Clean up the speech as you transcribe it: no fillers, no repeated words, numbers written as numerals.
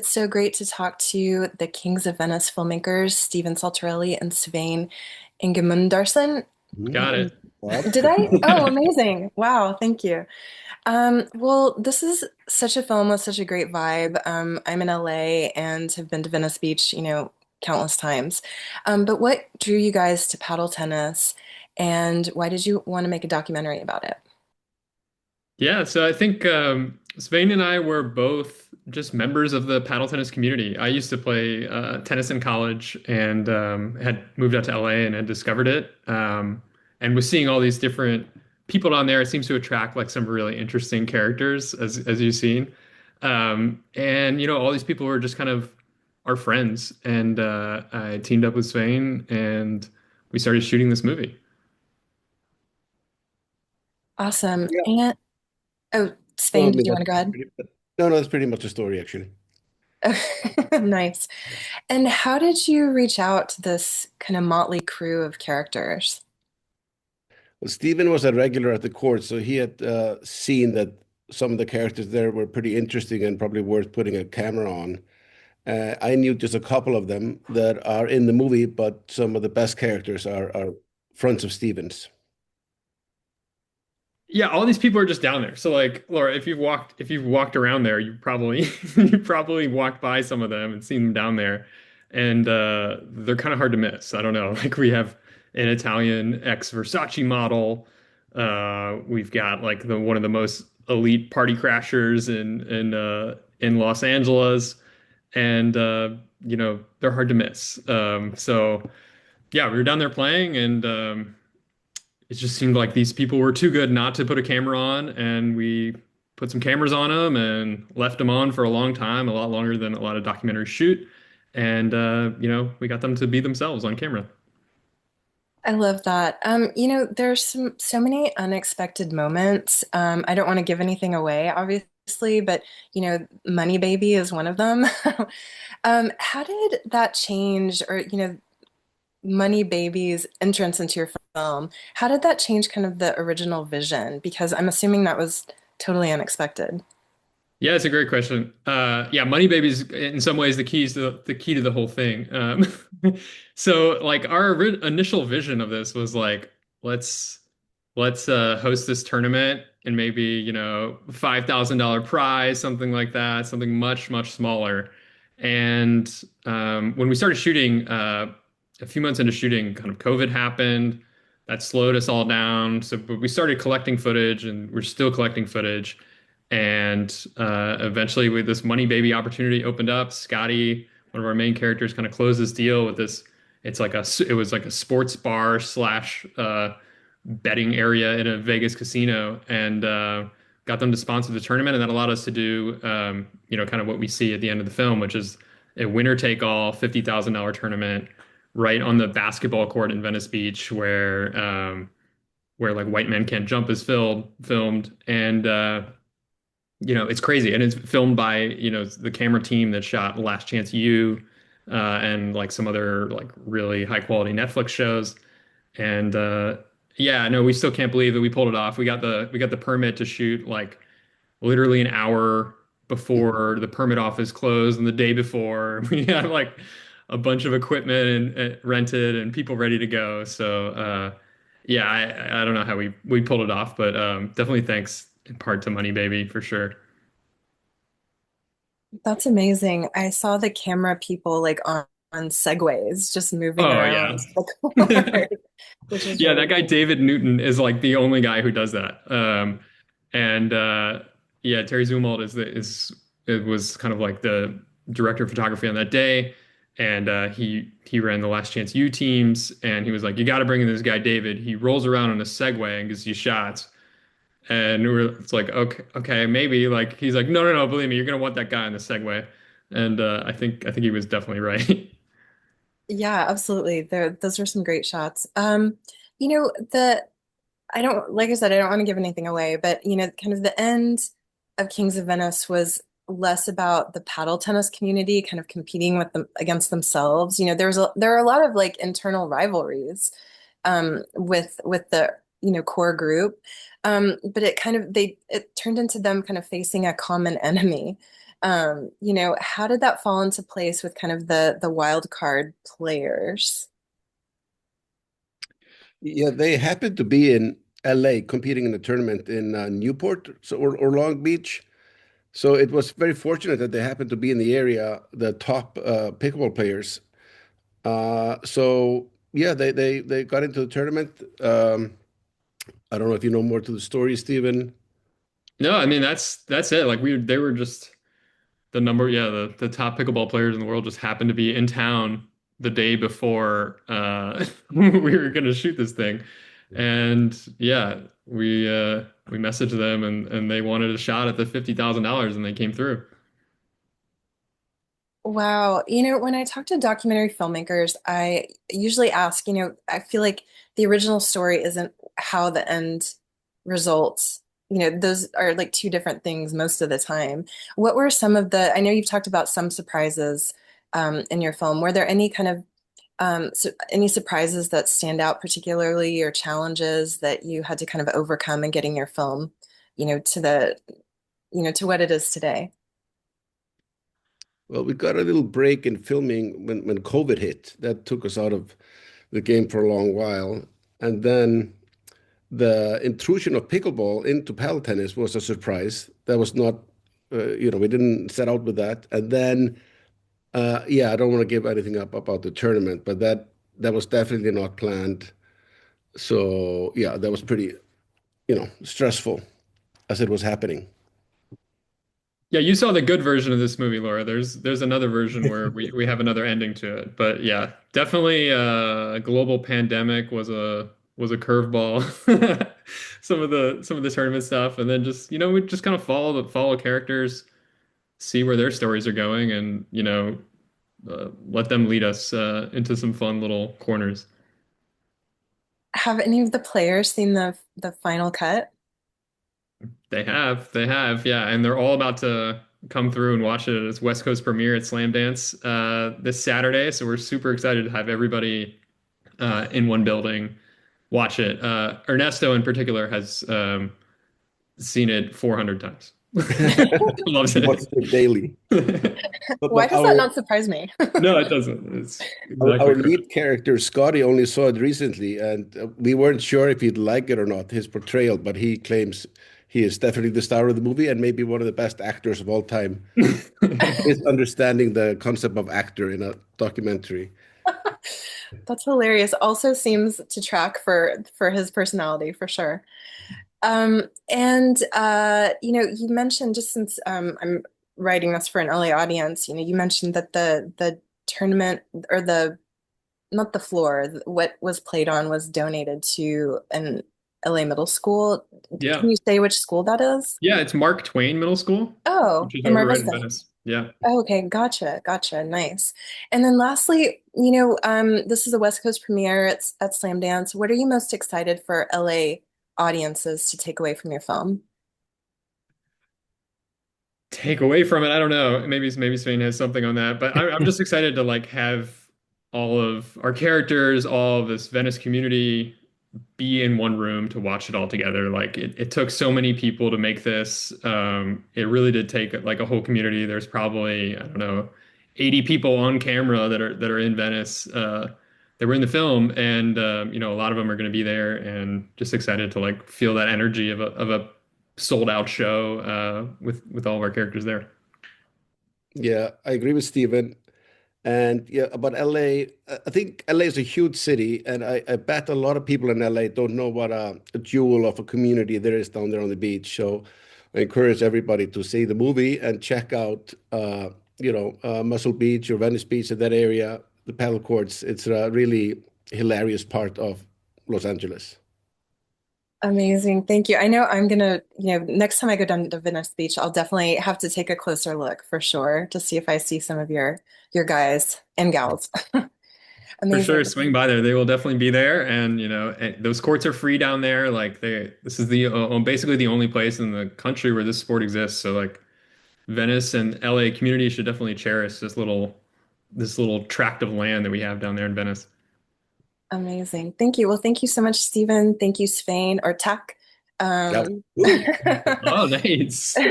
It's so great to talk to the Kings of Venice filmmakers, Stephen Saltarelli and Sveinn Ingimundarson. Got Um, it. What? Did I? Oh, amazing. Wow, thank you. Well, this is such a film with such a great vibe. I'm in LA and have been to Venice Beach, countless times. But what drew you guys to paddle tennis, and why did you want to make a documentary about it? Yeah, so I think Svein and I were both just members of the paddle tennis community. I used to play tennis in college and had moved out to LA and had discovered it. And was seeing all these different people down there. It seems to attract like some really interesting characters, as you've seen. And all these people were just kind of our friends. And I teamed up with Svein and we started shooting this movie. Awesome. Yeah. And oh, No, I Sveinn, mean did you want to go that's ahead? pretty, no, no, that's pretty much the story actually. Nice. And how did you reach out to this kind of motley crew of characters? Well, Stephen was a regular at the court, so he had seen that some of the characters there were pretty interesting and probably worth putting a camera on. I knew just a couple of them that are in the movie, but some of the best characters are friends of Stephen's. Yeah, all these people are just down there. So like Laura, if you've walked around there, you probably you probably walked by some of them and seen them down there. And they're kind of hard to miss. I don't know. Like we have an Italian ex Versace model. We've got like the one of the most elite party crashers in Los Angeles. And they're hard to miss. So yeah, we were down there playing and it just seemed like these people were too good not to put a camera on, and we put some cameras on them and left them on for a long time, a lot longer than a lot of documentaries shoot. And we got them to be themselves on camera. I love that. There's so many unexpected moments. I don't want to give anything away, obviously, but Money Baby is one of them. How did that change, or Money Baby's entrance into your film? How did that change kind of the original vision? Because I'm assuming that was totally unexpected. Yeah, it's a great question. Yeah, Money Baby's in some ways the key to the whole thing. So like our initial vision of this was like let's let's host this tournament and maybe $5,000 prize, something like that, something much smaller. And when we started shooting, a few months into shooting, kind of COVID happened. That slowed us all down. So, but we started collecting footage, and we're still collecting footage. And eventually, with this Money Baby opportunity opened up, Scotty, one of our main characters, kind of closed this deal with this. It was like a sports bar slash betting area in a Vegas casino, and got them to sponsor the tournament, and that allowed us to do kind of what we see at the end of the film, which is a winner take all $50,000 tournament right on the basketball court in Venice Beach, where like White Men Can't Jump is filmed, and it's crazy, and it's filmed by the camera team that shot Last Chance U, and like some other like really high quality Netflix shows, and yeah, no, we still can't believe that we pulled it off. We got the permit to shoot like literally an hour before the permit office closed, and the day before we had like a bunch of equipment and rented and people ready to go. So yeah, I don't know how we pulled it off, but definitely thanks in part to Money Baby for sure. That's amazing. I saw the camera people like on segways just moving Oh yeah. around the court, which is Yeah, really that guy cool. David Newton is like the only guy who does that. And yeah, Terry Zumwalt it was kind of like the director of photography on that day, and he ran the Last Chance U teams, and he was like, "You got to bring in this guy David. He rolls around on a Segway and gives you shots." And it's like, okay, maybe. Like he's like, no, believe me, you're gonna want that guy on the Segway, and I think he was definitely right. Yeah, absolutely. Those were some great shots. The I don't, like I said, I don't want to give anything away, but kind of the end of Kings of Venice was less about the paddle tennis community kind of competing with them against themselves. There are a lot of like internal rivalries with the core group. But it turned into them kind of facing a common enemy. How did that fall into place with kind of the wild card players? Yeah, they happened to be in LA competing in a tournament in Newport or Long Beach. So it was very fortunate that they happened to be in the area, the top pickleball players. So yeah, they got into the tournament. I don't know if you know more to the story, Stephen. No, I mean that's it. Like they were just the top pickleball players in the world just happened to be in town the day before we were gonna shoot this thing. And yeah, we messaged them and they wanted a shot at the $50,000 and they came through. Wow. When I talk to documentary filmmakers, I usually ask, I feel like the original story isn't how the end results. Those are like two different things most of the time. What were some of I know you've talked about some surprises in your film. Were there any kind of any surprises that stand out particularly or challenges that you had to kind of overcome in getting your film, to to what it is today? Well, we got a little break in filming when COVID hit. That took us out of the game for a long while. And then the intrusion of pickleball into paddle tennis was a surprise. That was not, we didn't set out with that. And then, yeah, I don't want to give anything up about the tournament, but that was definitely not planned. So yeah, that was pretty, stressful as it was happening. Yeah, you saw the good version of this movie, Laura. There's another version where we have another ending to it. But yeah, definitely a global pandemic was a curveball. Some of the tournament stuff, and then just we just kind of follow characters, see where their stories are going, and let them lead us into some fun little corners. Have any of the players seen the final cut? They have, yeah, and they're all about to come through and watch it at its West Coast premiere at Slam Dance this Saturday. So we're super excited to have everybody in one building watch it. Ernesto in particular has seen it 400 times. Loves He watches it. it daily. But Why but does that not surprise me? No, it doesn't. It's our exactly correct. lead character Scotty only saw it recently, and we weren't sure if he'd like it or not, his portrayal. But he claims he is definitely the star of the movie and maybe one of the best actors of all time. Is understanding the concept of actor in a documentary. That's hilarious. Also seems to track for his personality for sure. You mentioned just since I'm writing this for an LA audience, you mentioned that the tournament or the not the floor, what was played on was donated to an LA middle school. Can Yeah. you say which school that is? Yeah, it's Mark Twain Middle School, Oh, which is in over right Rivers in Bay. Venice. Yeah. Oh, okay, gotcha. Nice. And then lastly, this is a West Coast premiere. It's at Slam Dance. What are you most excited for LA audiences to take away from your film? Take away from it, I don't know. Maybe Svein has something on that, but I'm just excited to like have all of our characters, all of this Venice community be in one room to watch it all together. Like it took so many people to make this. It really did take like a whole community. There's probably, I don't know, 80 people on camera that are in Venice that were in the film, and a lot of them are going to be there, and just excited to like feel that energy of a sold out show with all of our characters there. Yeah, I agree with Steven. And yeah, about LA, I think LA is a huge city, and I bet a lot of people in LA don't know what a jewel of a community there is down there on the beach. So I encourage everybody to see the movie and check out, Muscle Beach or Venice Beach in that area, the paddle courts. It's a really hilarious part of Los Angeles. Amazing. Thank you. I know I'm gonna, next time I go down to Venice Beach, I'll definitely have to take a closer look for sure to see if I see some of your guys and gals. For sure, Amazing. swing by there. They will definitely be there, and those courts are free down there. Like this is the basically the only place in the country where this sport exists. So like Venice and LA community should definitely cherish this little tract of land that we have down there in Venice. Amazing. Thank you. Well, thank you so much, Stephen. Thank you, Svein or Tak. Yeah. Um, Woo. Oh, nice.